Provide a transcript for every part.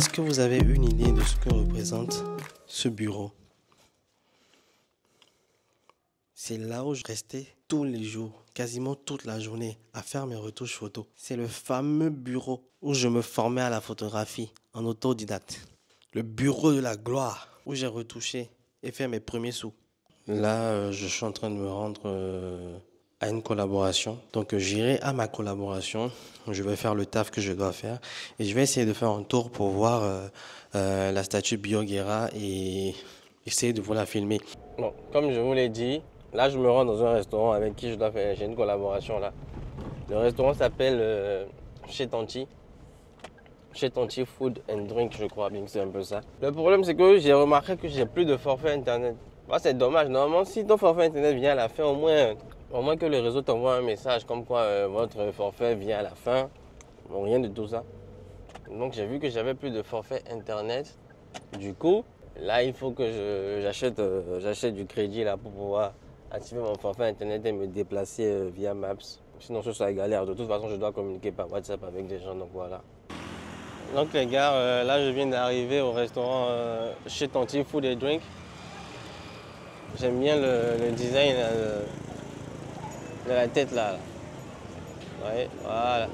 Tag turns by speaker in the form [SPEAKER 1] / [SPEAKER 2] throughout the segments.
[SPEAKER 1] Est-ce que vous avez une idée de ce que représente ce bureau? C'est là où je restais tous les jours, quasiment toute la journée, à faire mes retouches photos. C'est le fameux bureau où je me formais à la photographie en autodidacte. Le bureau de la gloire où j'ai retouché et fait mes premiers sous. Là, je suis en train de me rendre à une collaboration. Donc, j'irai à ma collaboration. Je vais faire le taf que je dois faire. Et je vais essayer de faire un tour pour voir la statue Bioguera et essayer de vous la filmer. Bon, comme je vous l'ai dit, là, je me rends dans un restaurant avec qui je dois faire. J'ai une collaboration là. Le restaurant s'appelle Chez Tanti. Chez Tanti Food and Drink, je crois bien que c'est un peu ça. Le problème, c'est que j'ai remarqué que j'ai plus de forfait internet. Bah, c'est dommage. Normalement, si ton forfait internet vient à la fin, au moins que le réseau t'envoie un message comme quoi votre forfait vient à la fin. Bon, rien de tout ça. Donc, j'ai vu que j'avais plus de forfait internet. Du coup, là, il faut que j'achète du crédit là pour pouvoir activer mon forfait internet et me déplacer via Maps. Sinon, ce sera galère. De toute façon, je dois communiquer par WhatsApp avec des gens. Donc, voilà. Donc, les gars, là, je viens d'arriver au restaurant Chez Tanti Food and Drink. J'aime bien le design de la tête là. Ouais, voilà.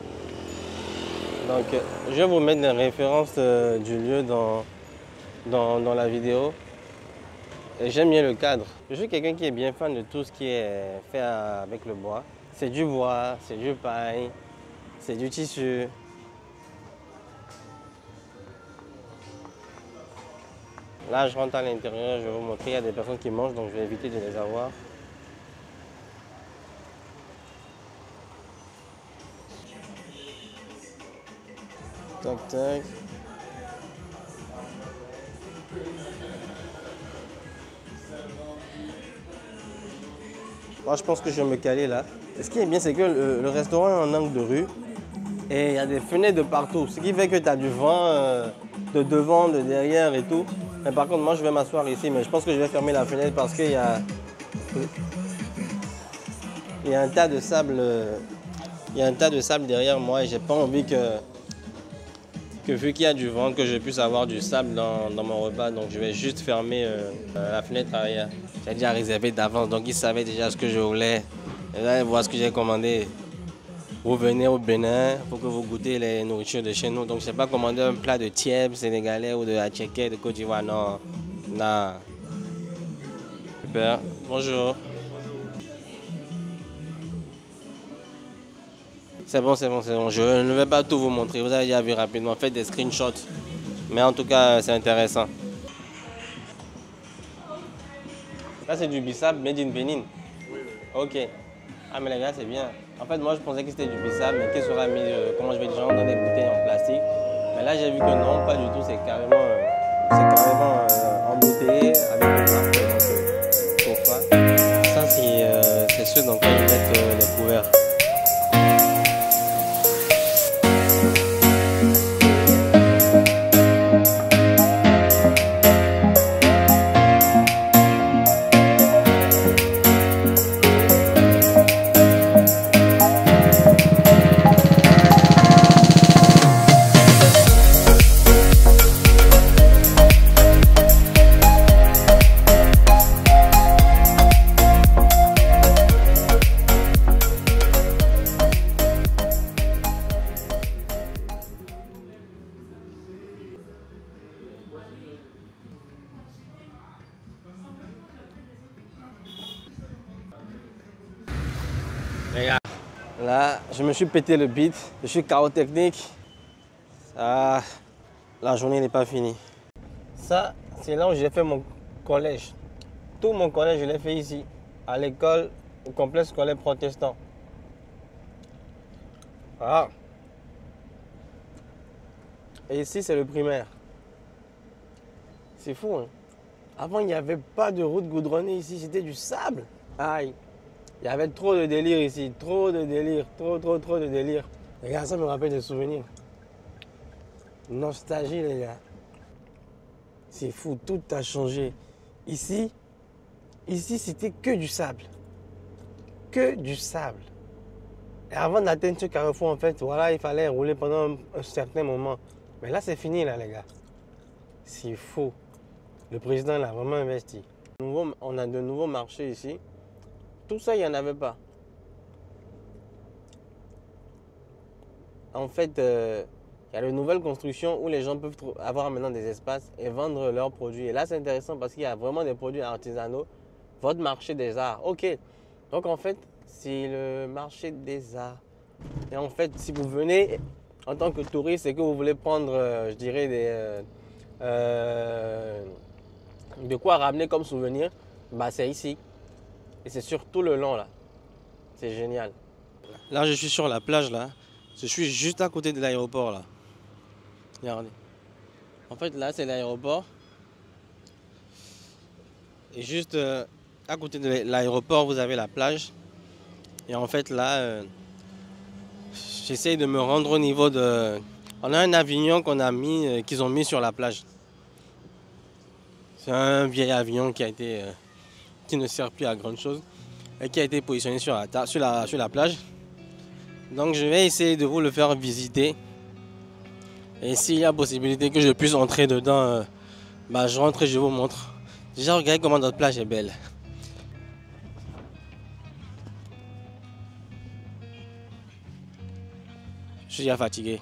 [SPEAKER 1] Donc, je vais vous mettre les références du lieu dans la vidéo. Et j'aime bien le cadre. Je suis quelqu'un qui est bien fan de tout ce qui est fait avec le bois. C'est du bois, c'est du paille, c'est du tissu. Là, je rentre à l'intérieur, je vais vous montrer, il y a des personnes qui mangent, donc je vais éviter de les avoir. Tac, tac. Moi, je pense que je vais me caler là. Et ce qui est bien, c'est que le restaurant est en angle de rue et il y a des fenêtres de partout. Ce qui fait que tu as du vent de devant, de derrière et tout. Mais par contre, moi, je vais m'asseoir ici, mais je pense que je vais fermer la fenêtre parce qu'il y a un tas de sable. Il y a un tas de sable derrière moi et j'ai pas envie que vu qu'il y a du vent, que je puisse avoir du sable dans mon repas. Donc, je vais juste fermer la fenêtre arrière. J'ai déjà réservé d'avance, donc ils savaient déjà ce que je voulais. Et là, ils voient ce que j'ai commandé. Vous venez au Bénin pour que vous goûtez les nourritures de chez nous. Donc, je n'ai pas commandé un plat de tièbe sénégalais ou de attiéké de Côte d'Ivoire. Non, non. Super. Bonjour. C'est bon, c'est bon, c'est bon. Je ne vais pas tout vous montrer. Vous avez déjà vu rapidement. Faites des screenshots. Mais en tout cas, c'est intéressant. Là, c'est du bissap made in Benin. Oui. Ok. Ah, mais les gars, c'est bien. En fait, moi, je pensais que c'était du bissap, mais qu'il sera mis, comment je vais dire, dans des bouteilles en plastique. Mais là, j'ai vu que non, pas du tout. C'est carrément embouteillé avec une marque Sofa. Ça, c'est ceux dans lesquels ils mettent les couverts. Là, je me suis pété le bide, je suis KO technique. Ah, la journée n'est pas finie. Ça, c'est là où j'ai fait mon collège. Tout mon collège, je l'ai fait ici, à l'école, au complexe scolaire protestant. Ah. Et ici, c'est le primaire. C'est fou, hein? Avant, il n'y avait pas de route goudronnée ici, c'était du sable. Aïe. Il y avait trop de délire ici, trop de délire, trop de délire. Les gars, ça me rappelle des souvenirs. Nostalgie, les gars. C'est fou, tout a changé. Ici, c'était que du sable. Que du sable. Et avant d'atteindre ce carrefour, en fait, voilà, il fallait rouler pendant un certain moment. Mais là, c'est fini, là, les gars. C'est fou. Le président l'a vraiment investi. On a de nouveaux marchés ici. Tout ça, il n'y en avait pas. En fait, il y a de nouvelles constructions où les gens peuvent avoir maintenant des espaces et vendre leurs produits. Et là, c'est intéressant parce qu'il y a vraiment des produits artisanaux. Votre marché des arts. OK. Donc, en fait, c'est le marché des arts. Et en fait, si vous venez en tant que touriste et que vous voulez prendre, je dirais, de quoi ramener comme souvenir, bah, c'est ici. Et c'est sur tout le long, là. C'est génial. Là, je suis sur la plage, là. Je suis juste à côté de l'aéroport, là. Regardez. En fait, là, c'est l'aéroport. Et juste à côté de l'aéroport, vous avez la plage. Et en fait, là, j'essaye de me rendre au niveau de... On a un avion qu'on a mis, qu'ils ont mis sur la plage. C'est un vieil avion qui a été... qui ne sert plus à grande chose. Et qui a été positionné sur la plage. Donc je vais essayer de vous le faire visiter. Et s'il y a possibilité que je puisse entrer dedans, bah, je rentre et je vous montre. Déjà regardez comment notre plage est belle. Je suis déjà fatigué.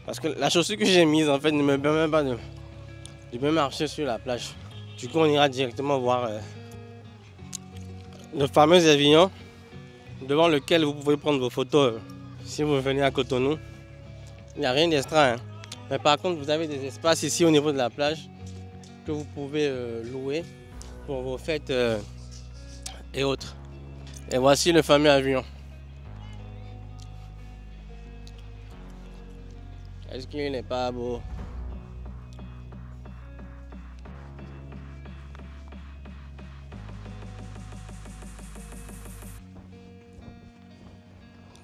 [SPEAKER 1] Parce que la chaussure que j'ai mise en fait ne me permet pas de marcher sur la plage. Du coup on ira directement voir le fameux avion devant lequel vous pouvez prendre vos photos si vous venez à Cotonou. Il n'y a rien d'extra, hein. Mais par contre, vous avez des espaces ici au niveau de la plage que vous pouvez louer pour vos fêtes et autres. Et voici le fameux avion. Est-ce qu'il n'est pas beau?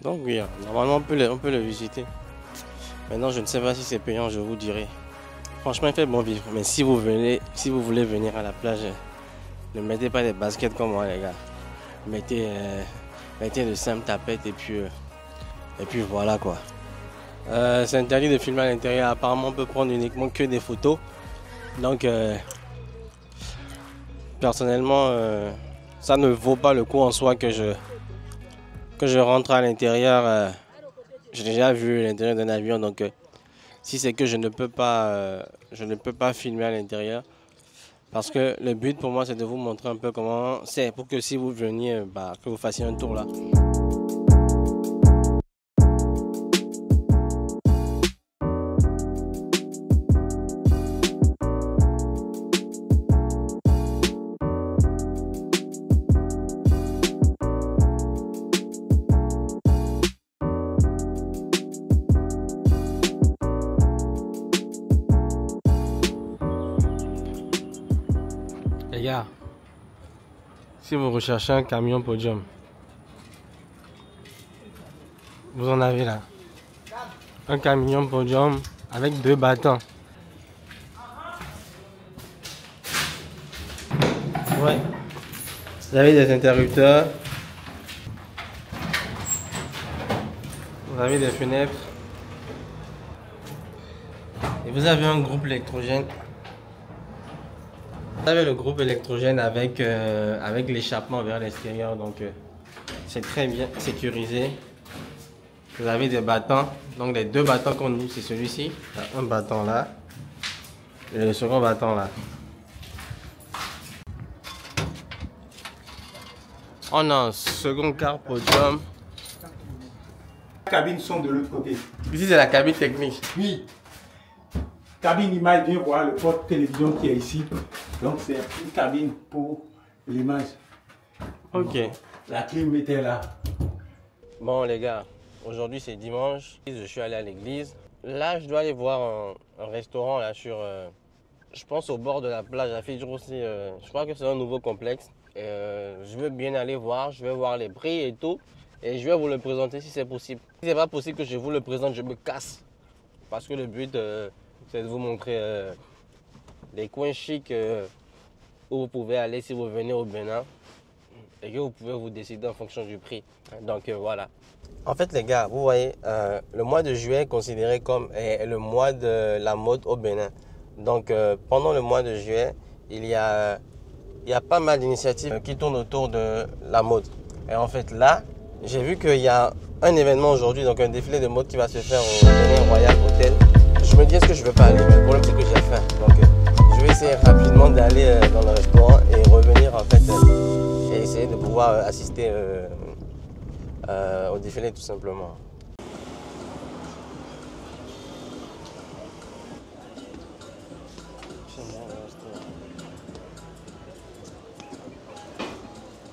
[SPEAKER 1] Donc oui, normalement on peut le visiter. Maintenant je ne sais pas si c'est payant, je vous dirai. Franchement il fait bon vivre, mais si vous voulez venir à la plage, ne mettez pas des baskets comme moi les gars. Mettez de simples tapettes et puis voilà quoi. C'est interdit de filmer à l'intérieur, apparemment on peut prendre uniquement que des photos. Donc personnellement ça ne vaut pas le coup en soi que je rentre à l'intérieur. J'ai déjà vu l'intérieur d'un avion, donc si c'est que je ne peux pas filmer à l'intérieur, parce que le but pour moi c'est de vous montrer un peu comment c'est, pour que si vous veniez, que vous fassiez un tour là. Les gars, si vous recherchez un camion podium, vous en avez là. Un camion podium avec 2 battants. Ouais. Vous avez des interrupteurs. Vous avez des fenêtres. Et vous avez un groupe électrogène. Vous avez le groupe électrogène avec l'échappement vers l'extérieur, donc c'est très bien sécurisé. Vous avez des battants, donc les 2 battants qu'on ouvre, c'est celui-ci. Un battant là et le second battant là. On a un second car podium.
[SPEAKER 2] Les cabines sont de l'autre côté.
[SPEAKER 1] Ici c'est la cabine technique.
[SPEAKER 2] Oui. Cabine image, viens voir le porte télévision qui est ici. Donc c'est une cabine pour l'image.
[SPEAKER 1] Ok.
[SPEAKER 2] La clim était là.
[SPEAKER 1] Bon les gars, aujourd'hui c'est dimanche. Je suis allé à l'église. Là je dois aller voir un restaurant là sur, je pense au bord de la plage à Fidjou aussi. Je crois que c'est un nouveau complexe. Je veux bien aller voir, je vais voir les prix et tout. Et je vais vous le présenter si c'est possible. Si c'est pas possible que je vous le présente, je me casse. Parce que le but c'est de vous montrer les coins chics où vous pouvez aller si vous venez au Bénin. Et que vous pouvez vous décider en fonction du prix. Donc voilà. En fait les gars, vous voyez, le mois de juillet est considéré comme le mois de la mode au Bénin. Donc pendant le mois de juillet, il y a pas mal d'initiatives qui tournent autour de la mode. Et en fait là, j'ai vu qu'il y a un événement aujourd'hui, donc un défilé de mode qui va se faire au Benin Royal Hotel. Je me dis est-ce que je ne veux pas aller, mais le problème c'est que j'ai faim. Donc je vais essayer rapidement d'aller dans le restaurant et revenir en fait et essayer de pouvoir assister au défilé tout simplement.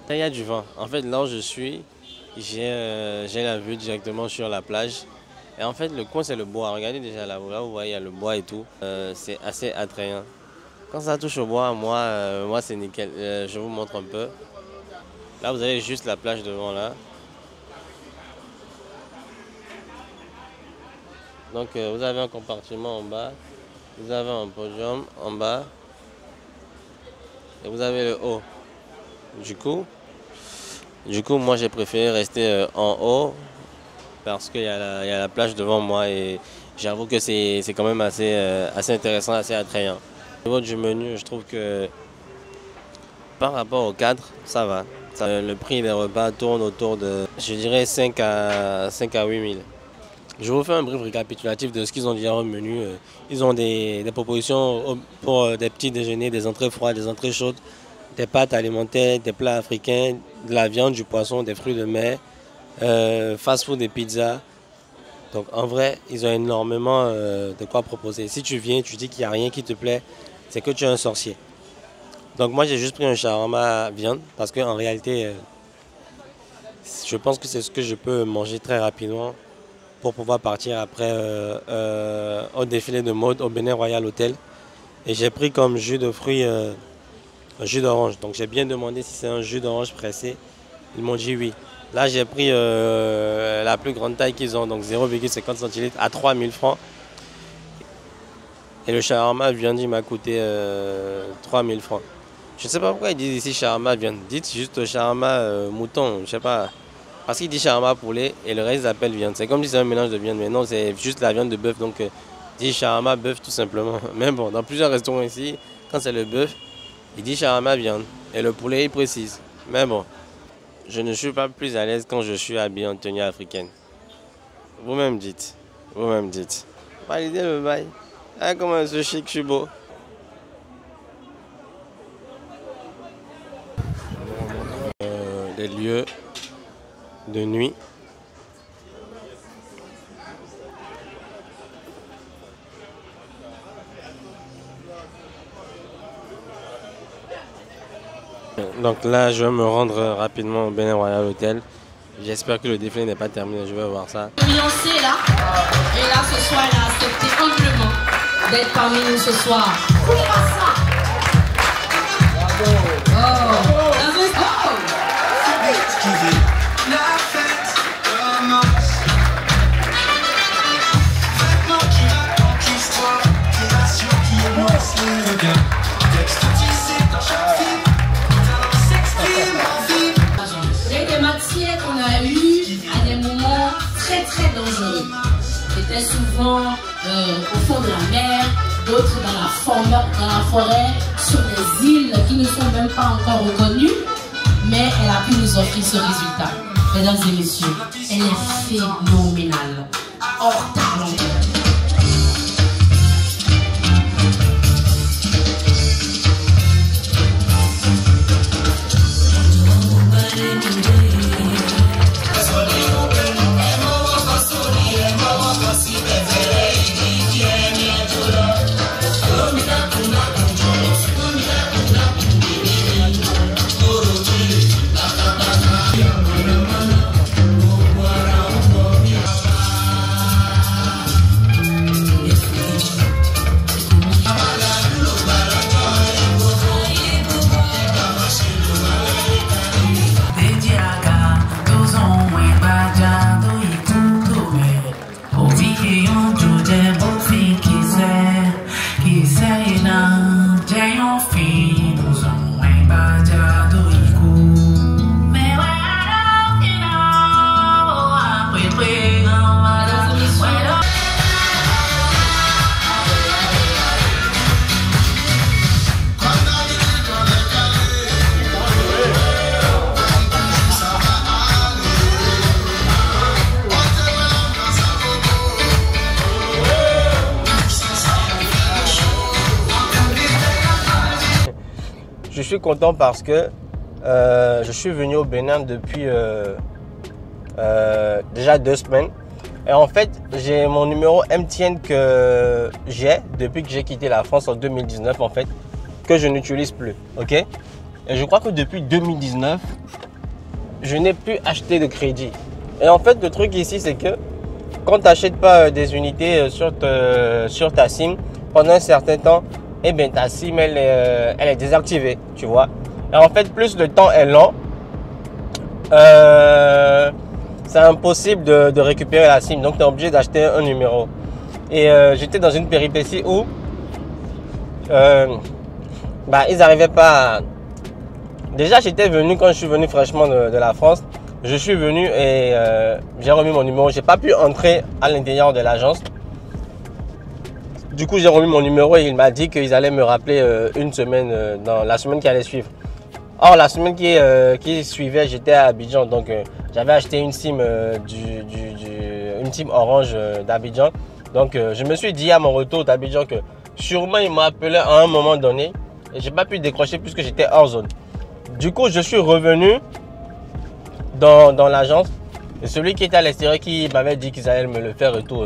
[SPEAKER 1] Il y a du vent. En fait, là où je suis, j'ai la vue directement sur la plage. Et en fait, le coin, c'est le bois. Regardez déjà là, vous voyez, il y a le bois et tout. C'est assez attrayant. Quand ça touche au bois, moi c'est nickel. Je vous montre un peu. Là, vous avez juste la plage devant là. Donc, vous avez un compartiment en bas. Vous avez un podium en bas. Et vous avez le haut. Du coup, moi j'ai préféré rester en haut parce qu'il y a la plage devant moi et j'avoue que c'est quand même assez intéressant, assez attrayant. Au niveau du menu, je trouve que par rapport au cadre, ça va. Le prix des repas tourne autour de, je dirais, 5 à 8 000. Je vous fais un bref récapitulatif de ce qu'ils ont dit au menu. Ils ont des propositions pour des petits déjeuners, des entrées froides, des entrées chaudes, des pâtes alimentaires, des plats africains, de la viande, du poisson, des fruits de mer, fast-food, des pizzas. Donc en vrai, ils ont énormément de quoi proposer. Si tu viens, tu dis qu'il n'y a rien qui te plaît, c'est que tu es un sorcier. Donc moi, j'ai juste pris un shawarma viande parce qu'en réalité, je pense que c'est ce que je peux manger très rapidement pour pouvoir partir après au défilé de mode au Benin Royal Hotel. Et j'ai pris comme jus de fruits un jus d'orange. Donc j'ai bien demandé si c'est un jus d'orange pressé. Ils m'ont dit oui. Là j'ai pris la plus grande taille qu'ils ont, donc 0,50 centilitres à 3 000 francs. Et le shawarma viande m'a coûté 3 000 francs. Je ne sais pas pourquoi ils disent ici shawarma viande. Dites juste shawarma mouton, je sais pas. Parce qu'ils disent shawarma poulet et le reste ils appellent viande. C'est comme si c'est un mélange de viande, mais non, c'est juste la viande de bœuf. Donc ils disent shawarma bœuf tout simplement. Mais bon, dans plusieurs restaurants ici, quand c'est le bœuf, il dit shawarma viande et le poulet il précise. Mais bon, je ne suis pas plus à l'aise quand je suis habillé en tenue africaine. Vous-même dites. Vous-même dites. Validez le bail. Ah, comment ce chic, je suis beau. Des lieux de nuit. Donc là, je vais me rendre rapidement au Benin Royal Hotel. J'espère que le défilé n'est pas terminé, je vais voir ça.
[SPEAKER 3] Beyoncé là, et là ce soir, elle a accepté humblement d'être parmi nous ce soir. Vous voulez voir ça? Bravo!
[SPEAKER 4] La fête commence. Maintenant tu racontes l'histoire, création qui émousse les regards. Texte tissé dans chaque film, talent s'exprime en vie.
[SPEAKER 3] Il y a des matières qu'on a eues à des moments très très dangereux. C'était souvent au fond de la mer, d'autres dans la forêt, sur des îles qui ne sont même pas encore reconnues. Mais elle a pu nous offrir ce résultat. Mesdames et messieurs, elle est phénoménale, hors talent.
[SPEAKER 1] suis content parce que je suis venu au Bénin depuis déjà 2 semaines. Et en fait, j'ai mon numéro MTN que j'ai depuis que j'ai quitté la France en 2019 en fait, que je n'utilise plus, ok? Et je crois que depuis 2019, je n'ai plus acheté de crédit. Et en fait, le truc ici, c'est que quand tu n'achètes pas des unités sur ta SIM, pendant un certain temps, eh bien, ta SIM, elle est désactivée, tu vois. Et en fait, plus le temps est lent, c'est impossible de récupérer la SIM. Donc, tu es obligé d'acheter un numéro. Et j'étais dans une péripétie où ils n'arrivaient pas à... Déjà, j'étais venu, quand je suis venu fraîchement de la France, je suis venu et j'ai remis mon numéro. Je n'ai pas pu entrer à l'intérieur de l'agence. Du coup, j'ai remis mon numéro et il m'a dit qu'ils allaient me rappeler une semaine, dans la semaine qui allait suivre. Or, la semaine qui suivait, j'étais à Abidjan. Donc, j'avais acheté une SIM, une SIM Orange d'Abidjan. Donc, je me suis dit à mon retour d'Abidjan que sûrement, il m'a appelé à un moment donné. Et je n'ai pas pu décrocher puisque j'étais hors zone. Du coup, je suis revenu dans l'agence. Et celui qui était à l'extérieur qui m'avait dit qu'ils allaient me le faire et tout.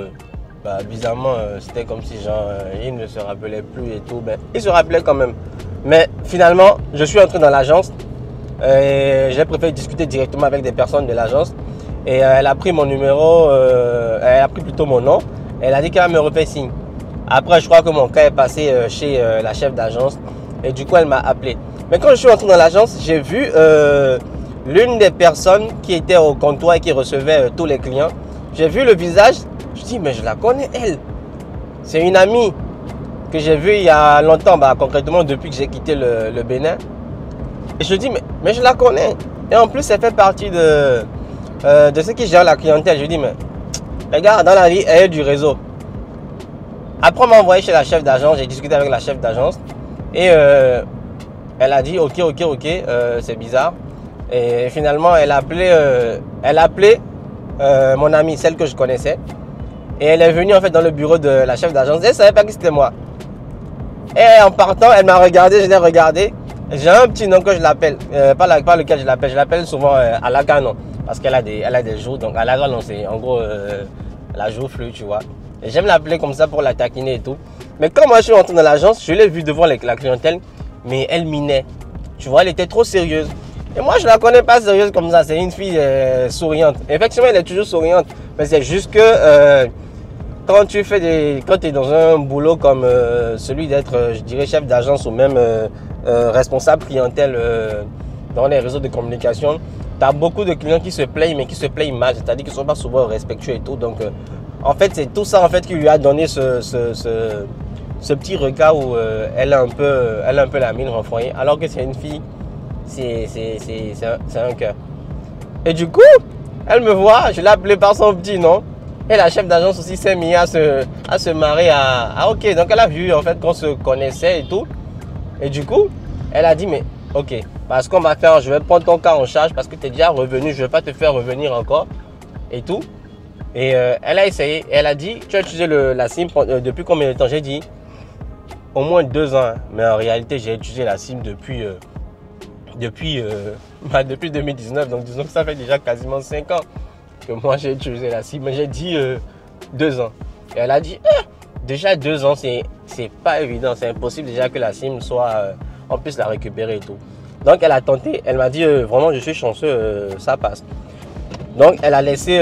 [SPEAKER 1] Bizarrement, c'était comme si genre, il ne se rappelait plus et tout. Il se rappelait quand même. Mais finalement, je suis entré dans l'agence. J'ai préféré discuter directement avec des personnes de l'agence. Et elle a pris mon numéro, elle a pris plutôt mon nom. Elle a dit qu'elle me refait signe. Après, je crois que mon cas est passé chez la chef d'agence. Et du coup, elle m'a appelé. Mais quand je suis entré dans l'agence, j'ai vu l'une des personnes qui était au comptoir et qui recevait tous les clients. J'ai vu le visage. Je dis, mais je la connais, elle. C'est une amie que j'ai vue il y a longtemps, concrètement depuis que j'ai quitté le Bénin. Et je dis, mais je la connais. Et en plus, elle fait partie de ceux qui gèrent la clientèle. Je dis, mais regarde, dans la vie, elle est du réseau. Après, on m'a envoyé chez la chef d'agence. J'ai discuté avec la chef d'agence. Et elle a dit, ok, c'est bizarre. Et finalement, elle a appelé mon amie, celle que je connaissais. Et elle est venue en fait dans le bureau de la chef d'agence. Elle ne savait pas que c'était moi. Et en partant, elle m'a regardé, je l'ai regardé. J'ai un petit nom que je l'appelle, pas lequel je l'appelle. Je l'appelle souvent Alaganon. Parce qu'elle a des joues. Donc Alaganon, c'est en gros la joue flue, tu vois. Et j'aime l'appeler comme ça pour la taquiner et tout. Mais quand moi je suis rentré dans l'agence, je l'ai vue devant la clientèle. Mais elle minait. Tu vois, elle était trop sérieuse. Et moi, je ne la connais pas sérieuse comme ça. C'est une fille souriante. Effectivement, elle est toujours souriante. Mais c'est juste que quand tu es dans un boulot comme celui d'être, je dirais, chef d'agence ou même responsable clientèle dans les réseaux de communication, tu as beaucoup de clients qui se plaignent, mais qui se plaignent mal. C'est-à-dire qu'ils ne sont pas souvent respectueux et tout. Donc, en fait, c'est tout ça en fait, qui lui a donné ce petit regard où elle a un peu la mine renfrognée. Alors que c'est une fille, c'est un cœur. Et du coup, elle me voit, je l'ai appelée par son petit nom. Et la chef d'agence aussi s'est mise à se marrer. Ok, donc elle a vu en fait qu'on se connaissait et tout. Et du coup, elle a dit, mais ok, parce qu'on va faire, je vais prendre ton cas en charge parce que tu es déjà revenu, je ne vais pas te faire revenir encore et tout. Et elle a essayé, elle a dit, tu as utilisé la SIM depuis combien de temps? J'ai dit, au moins 2 ans. Mais en réalité, j'ai utilisé la SIM depuis 2019. Donc disons que ça fait déjà quasiment 5 ans que moi j'ai utilisé la SIM. Mais j'ai dit 2 ans. Et elle a dit, déjà 2 ans, c'est pas évident. C'est impossible déjà que la SIM soit, on puisse la récupérer et tout. Donc elle a tenté, elle m'a dit, vraiment je suis chanceux, ça passe. Donc elle a laissé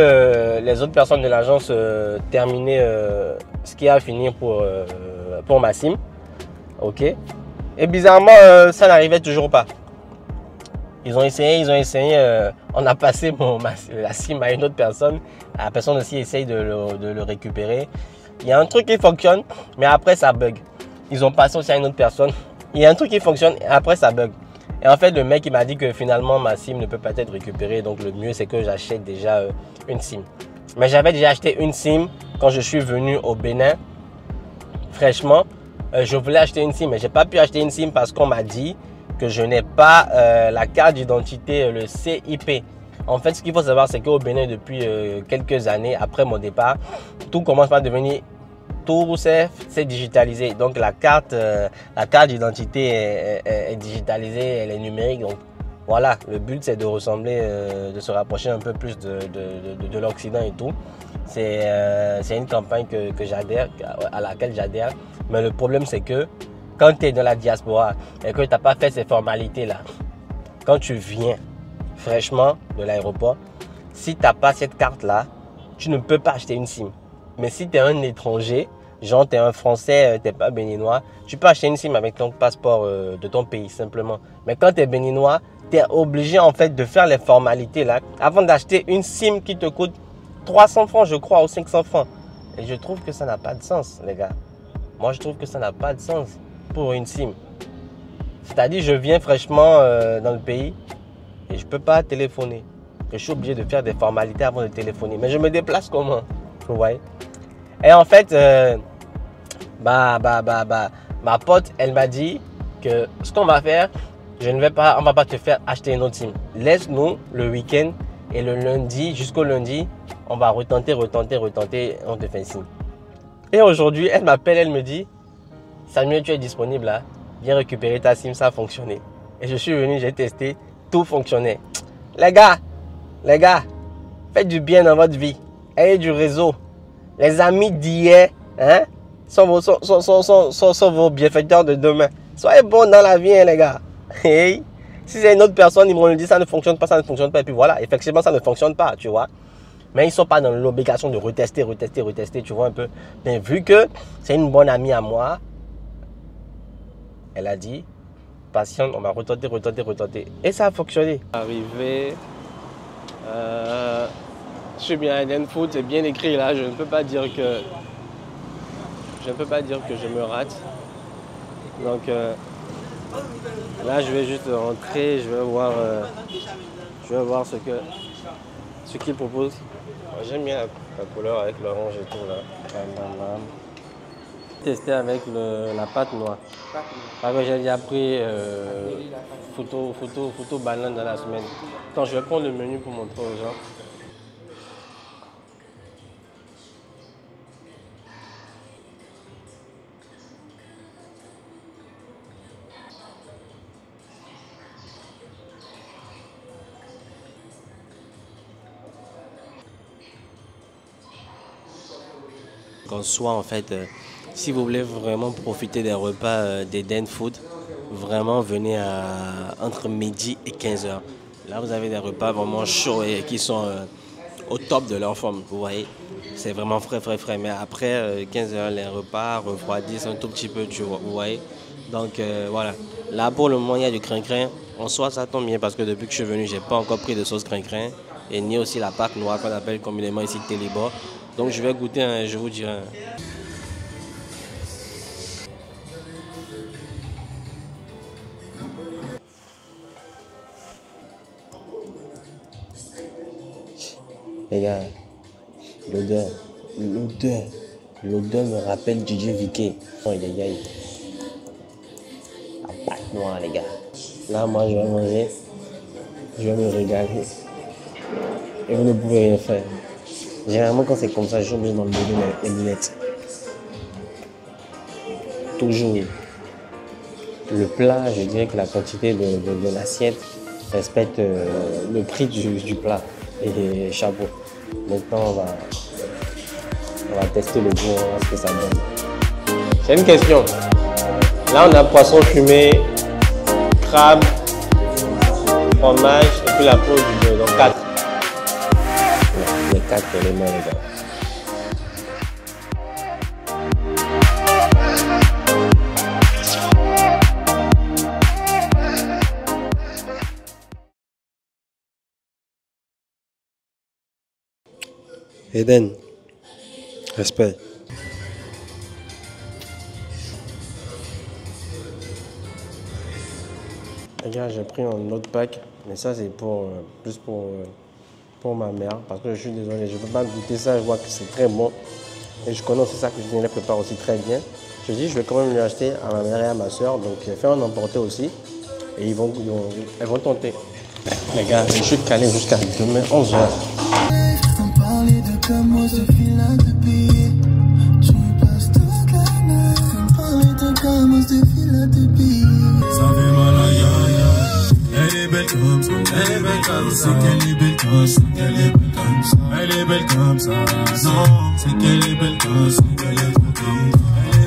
[SPEAKER 1] les autres personnes de l'agence terminer ce qui a fini pour ma SIM. Ok. Et bizarrement, ça n'arrivait toujours pas. Ils ont essayé. On a passé la SIM à une autre personne. La personne aussi essaye de le récupérer. Il y a un truc qui fonctionne, mais après ça bug. Ils ont passé aussi à une autre personne. Il y a un truc qui fonctionne, et après ça bug. Et en fait, le mec il m'a dit que finalement ma SIM ne peut pas être récupérée. Donc le mieux c'est que j'achète déjà une SIM. Mais j'avais déjà acheté une SIM quand je suis venu au Bénin. Fraîchement, je voulais acheter une SIM, mais je n'ai pas pu acheter une SIM parce qu'on m'a dit que je n'ai pas la carte d'identité, le CIP. En fait, ce qu'il faut savoir, c'est qu'au Bénin, depuis quelques années, après mon départ, tout commence par devenir
[SPEAKER 5] tout c'est digitalisé. Donc la carte d'identité est digitalisée, elle est numérique. Donc voilà, le but c'est de ressembler, de se rapprocher un peu plus de l'Occident et tout. C'est une campagne que j'adhère, à laquelle j'adhère. Mais le problème c'est que quand tu es dans la diaspora et que tu n'as pas fait ces formalités-là, quand tu viens fraîchement de l'aéroport, si tu n'as pas cette carte-là, tu ne peux pas acheter une SIM. Mais si tu es un étranger, genre tu es un Français, tu n'es pas béninois, tu peux acheter une SIM avec ton passeport de ton pays simplement. Mais quand tu es béninois, tu es obligé en fait de faire les formalités là avant d'acheter une SIM qui te coûte 300 francs je crois ou 500 francs. Et je trouve que ça n'a pas de sens les gars. Moi je trouve que ça n'a pas de sens pour une SIM. C'est-à-dire je viens fraîchement dans le pays et je ne peux pas téléphoner. Je suis obligé de faire des formalités avant de téléphoner. Mais je me déplace comment? Vous voyez? Et en fait, ma pote, elle m'a dit que ce qu'on va faire, on va pas te faire acheter une autre SIM. Laisse-nous le week-end et le lundi, jusqu'au lundi, on va retenter, on te fait une SIM. Et aujourd'hui, elle m'appelle, elle me dit, Samuel, tu es disponible là, viens récupérer ta SIM, ça a fonctionné. Et je suis venu, j'ai testé, tout fonctionnait. Les gars, faites du bien dans votre vie. Ayez du réseau. Les amis d'hier sont vos bienfaiteurs de demain. Soyez bons dans la vie, hein, les gars. Hey. Si c'est une autre personne, ils m'ont dit ça ne fonctionne pas, ça ne fonctionne pas. Et puis voilà, effectivement, ça ne fonctionne pas, tu vois. Mais ils ne sont pas dans l'obligation de retester, tu vois un peu. Mais vu que c'est une bonne amie à moi, elle a dit, patiente, on va retenter. Et ça a fonctionné. Arrivé. Je suis bien à Eden Food, c'est bien écrit là, je ne peux pas dire que je me rate. Donc là je vais juste rentrer, je vais voir ce qu'il propose. J'aime bien la couleur avec l'orange et tout là. Tester avec la pâte noire. Parce que j'ai déjà pris photo banane dans la semaine. Attends, je vais prendre le menu pour montrer aux gens.
[SPEAKER 1] En soi, en fait, si vous voulez vraiment profiter des repas d'Eden Food, vraiment venez entre midi et 15h. Là, vous avez des repas vraiment chauds et qui sont au top de leur forme, vous voyez. C'est vraiment frais. Mais après 15h, les repas refroidissent un tout petit peu, vous voyez. Donc voilà. Là, pour le moment, il y a du crin-crin. En soi, ça tombe bien parce que depuis que je suis venu, je n'ai pas encore pris de sauce crin-crin. Et ni aussi la pâte noire qu'on appelle communément ici Téléba. Donc je vais goûter, je vous dirai. Les gars, l'odeur me rappelle DJ Vicky. Aïe. La pâte noire, les gars. Là, moi, je vais manger, je vais me régaler. Et vous ne pouvez rien faire. Généralement, quand c'est comme ça, je suis obligé d'enlever les lunettes. Toujours. Le plat, je dirais que la quantité de l'assiette respecte le prix du plat. Et chapeau. Maintenant, on va tester le goût, voir ce que ça donne. C'est une question. Là, on a poisson fumé, crabe, fromage et puis la peau du bœuf. Donc 4. Les 4 éléments, les gars. Eden, respect. Les gars, j'ai pris un autre pack, mais ça c'est plus pour ma mère, parce que je suis désolé, je ne peux pas goûter ça, je vois que c'est très bon. Et je connais aussi sa cuisine, elle prépare aussi très bien. Je dis, je vais quand même lui acheter à ma mère et à ma soeur, donc je vais faire en emporter aussi. Et elles vont tenter. Les gars, je suis calé jusqu'à demain 11h.
[SPEAKER 6] Parler de comment ce fil a de payer. Tu me passes
[SPEAKER 4] comme ça. C'est qu'elle est belle comme ça. Elle est belle comme ça. Elle est belle comme ça. Non, c'est qu'elle est belle comme ça. Elle est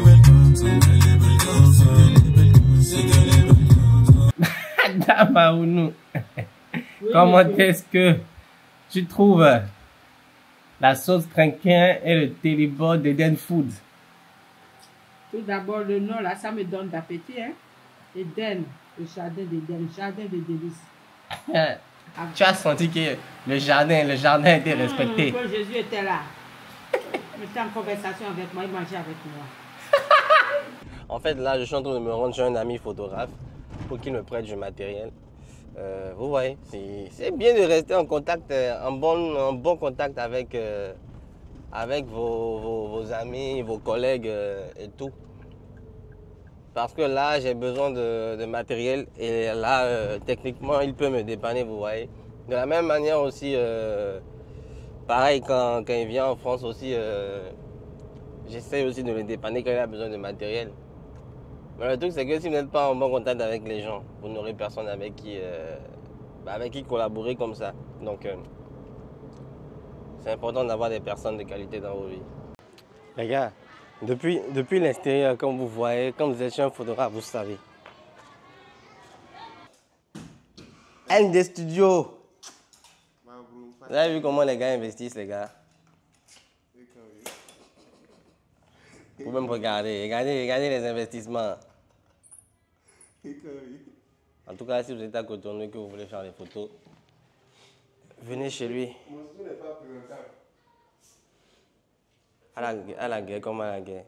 [SPEAKER 4] belle comme ça. Elle est belle comme ça. Elle est belle comme ça. C'est qu'elle est belle comme ça.
[SPEAKER 5] Damaounou, comment est-ce que tu trouves la sauce trinquin et le télébord d'Eden Food?
[SPEAKER 6] Tout d'abord, le nom là, ça me donne d'appétit. Hein? Eden, le jardin d'Eden, jardin de délices.
[SPEAKER 5] Tu as senti que le jardin était respecté.
[SPEAKER 6] Quand Jésus était là, il était en conversation avec moi, il mangeait avec moi.
[SPEAKER 5] En fait, là, je suis en train de me rendre chez un ami photographe pour qu'il me prête du matériel. Vous voyez, c'est bien de rester en contact, en bon contact avec vos amis, vos collègues et tout. Parce que là, j'ai besoin de matériel et là, techniquement, il peut me dépanner, vous voyez. De la même manière aussi, pareil, quand il vient en France aussi, j'essaie aussi de le dépanner quand il a besoin de matériel. Mais le truc, c'est que si vous n'êtes pas en bon contact avec les gens, vous n'aurez personne avec qui collaborer comme ça. Donc, c'est important d'avoir des personnes de qualité dans vos vies. Les gars, depuis l'extérieur, comme vous voyez, comme vous êtes chez un photographe, vous savez. ND Studio. Vous avez vu comment les gars investissent, les gars? Vous pouvez me regardez les investissements. En tout cas, si vous êtes à Cotonou et que vous voulez faire des photos, venez chez lui. À la guerre, comme à la guerre.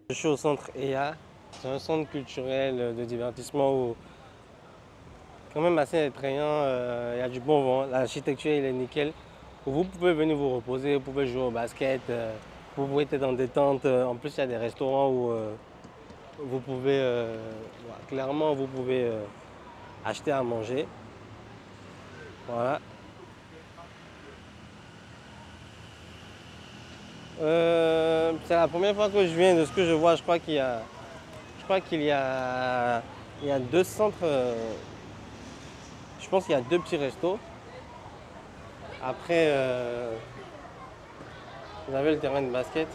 [SPEAKER 5] Je suis au centre EA. C'est un centre culturel de divertissement où, quand même assez attrayant, il y a du bon vent. L'architecture, elle est nickel. Vous pouvez venir vous reposer, vous pouvez jouer au basket, vous pouvez être en détente. En plus, il y a des restaurants où vous pouvez, clairement, vous pouvez acheter à manger. Voilà. C'est la première fois que je viens. De ce que je vois, je crois qu'il y a deux centres. Je pense qu'il y a deux petits restos. Après, vous avez le terrain de basket.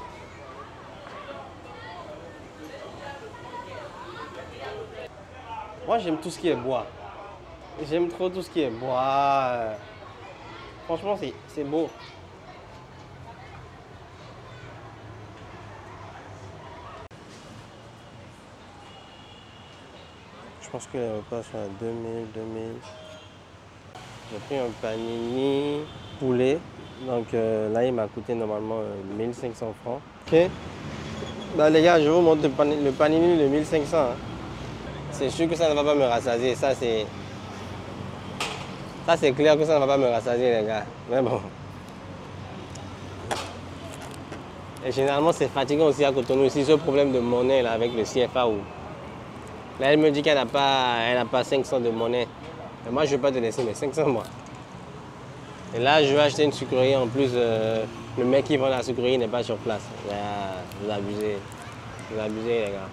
[SPEAKER 5] Moi, j'aime tout ce qui est bois. J'aime trop tout ce qui est bois. Franchement, c'est beau. Je pense que les repas sont à 2000. J'ai pris un panini poulet. Donc là, il m'a coûté normalement 1500 francs. Ok. Bah, les gars, je vous montre le panini de 1500. Hein. C'est sûr que ça ne va pas me rassasier. Ça, c'est clair que ça ne va pas me rassasier, les gars. Mais bon. Et généralement, c'est fatigant aussi à Cotonou. Ici, ce problème de monnaie là, avec le CFA. Là, elle me dit qu'elle n'a pas 500 de monnaie. Mais moi, je ne vais pas te laisser mes 500, moi. Et là, je vais acheter une sucrerie. En plus, le mec qui vend la sucrerie n'est pas sur place. Là, vous abusez. Vous abusez, les gars.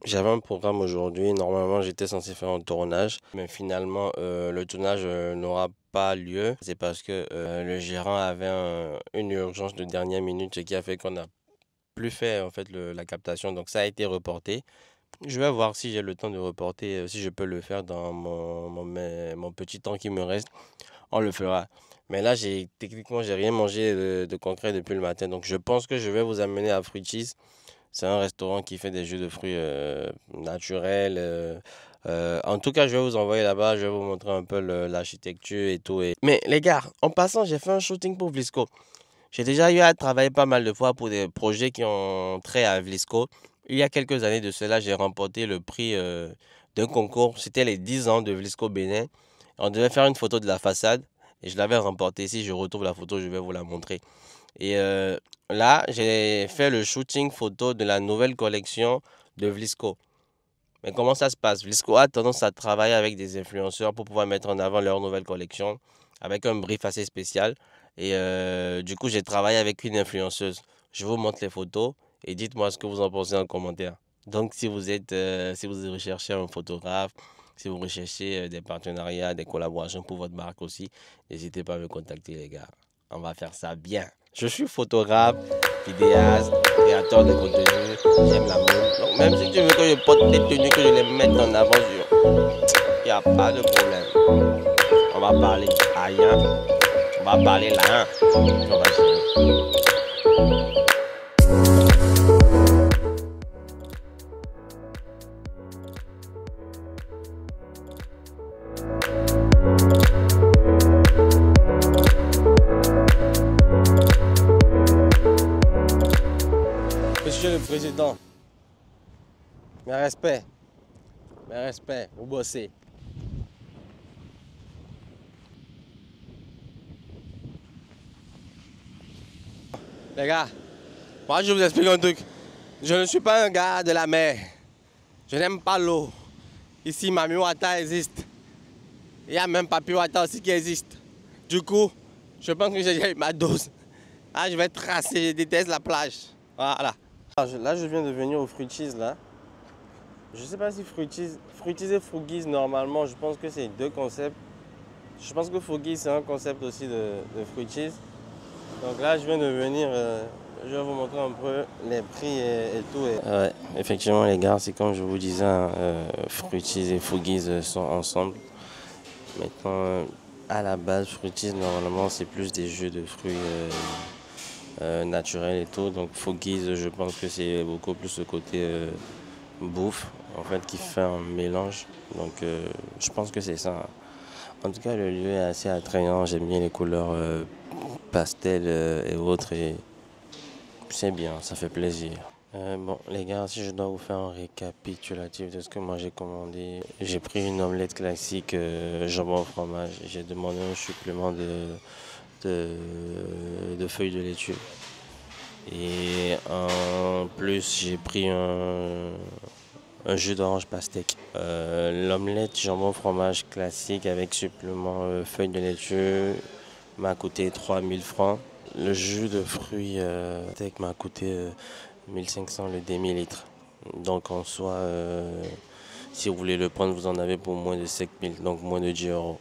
[SPEAKER 5] J'avais un programme aujourd'hui, normalement j'étais censé faire un tournage, mais finalement le tournage n'aura pas lieu. C'est parce que le gérant avait une urgence de dernière minute, ce qui a fait qu'on n'a plus fait en fait la captation, donc ça a été reporté. Je vais voir si j'ai le temps de reporter, si je peux le faire dans mon petit temps qui me reste, on le fera. Mais là, techniquement, j'ai rien mangé de concret depuis le matin, donc je pense que je vais vous amener à Fruit Cheese. C'est un restaurant qui fait des jus de fruits naturels. En tout cas, je vais vous envoyer là-bas, je vais vous montrer un peu l'architecture et tout. Mais les gars, en passant, j'ai fait un shooting pour Vlisco. J'ai déjà eu à travailler pas mal de fois pour des projets qui ont trait à Vlisco. il y a quelques années de cela, j'ai remporté le prix d'un concours. C'était les 10 ans de Vlisco Bénin. On devait faire une photo de la façade et je l'avais remporté. Si je retrouve la photo, je vais vous la montrer. Et là, j'ai fait le shooting photo de la nouvelle collection de Vlisco. Mais comment ça se passe? Vlisco a tendance à travailler avec des influenceurs pour pouvoir mettre en avant leur nouvelle collection avec un brief assez spécial. Et du coup, j'ai travaillé avec une influenceuse. Je vous montre les photos et dites-moi ce que vous en pensez en commentaire. Donc, si vous recherchez un photographe, si vous recherchez des partenariats, des collaborations pour votre marque aussi, n'hésitez pas à me contacter, les gars. On va faire ça bien. Je suis photographe, vidéaste, créateur de contenu. J'aime la mode. Donc, même si tu veux que je porte des tenues, que je les mette en avant, il n'y a pas de problème. On va parler rien. On va parler là. On va gérer. Monsieur le Président, mes respects, vous bossez. Les gars, moi je vous explique un truc. Je ne suis pas un gars de la mer. Je n'aime pas l'eau. Ici, Mami Wata existe. Il y a même Papi Wata aussi qui existe. Du coup, je pense que j'ai déjà eu ma dose. Ah, je vais tracer, je déteste la plage. Voilà. Là, je viens de venir au Fruities, là. Je ne sais pas si Fruities et Frugies, normalement, je pense que c'est deux concepts. Je pense que Frugies, c'est un concept aussi de Fruities. Donc là, je viens de venir, je vais vous montrer un peu les prix et tout. Ouais, effectivement, les gars, c'est comme je vous disais, Fruities et Frugies sont ensemble. Maintenant, à la base, Fruities, normalement, c'est plus des jus de fruits naturels et tout. Donc Frugies, je pense que c'est beaucoup plus le côté bouffe, en fait, qui fait un mélange. Donc je pense que c'est ça. En tout cas, le lieu est assez attrayant. J'aime bien les couleurs pastel et autres. Et c'est bien, ça fait plaisir. Bon, les gars, si je dois vous faire un récapitulatif de ce que moi j'ai commandé, j'ai pris une omelette classique jambon au fromage. J'ai demandé un supplément de feuilles de laitue. Et en plus, j'ai pris un jus d'orange pastèque. L'omelette jambon fromage classique avec supplément feuilles de laitue m'a coûté 3000 francs. Le jus de fruits pastèque m'a coûté 1500 le demi-litre. Donc en soi, si vous voulez le prendre, vous en avez pour moins de 5000, donc moins de 10 €.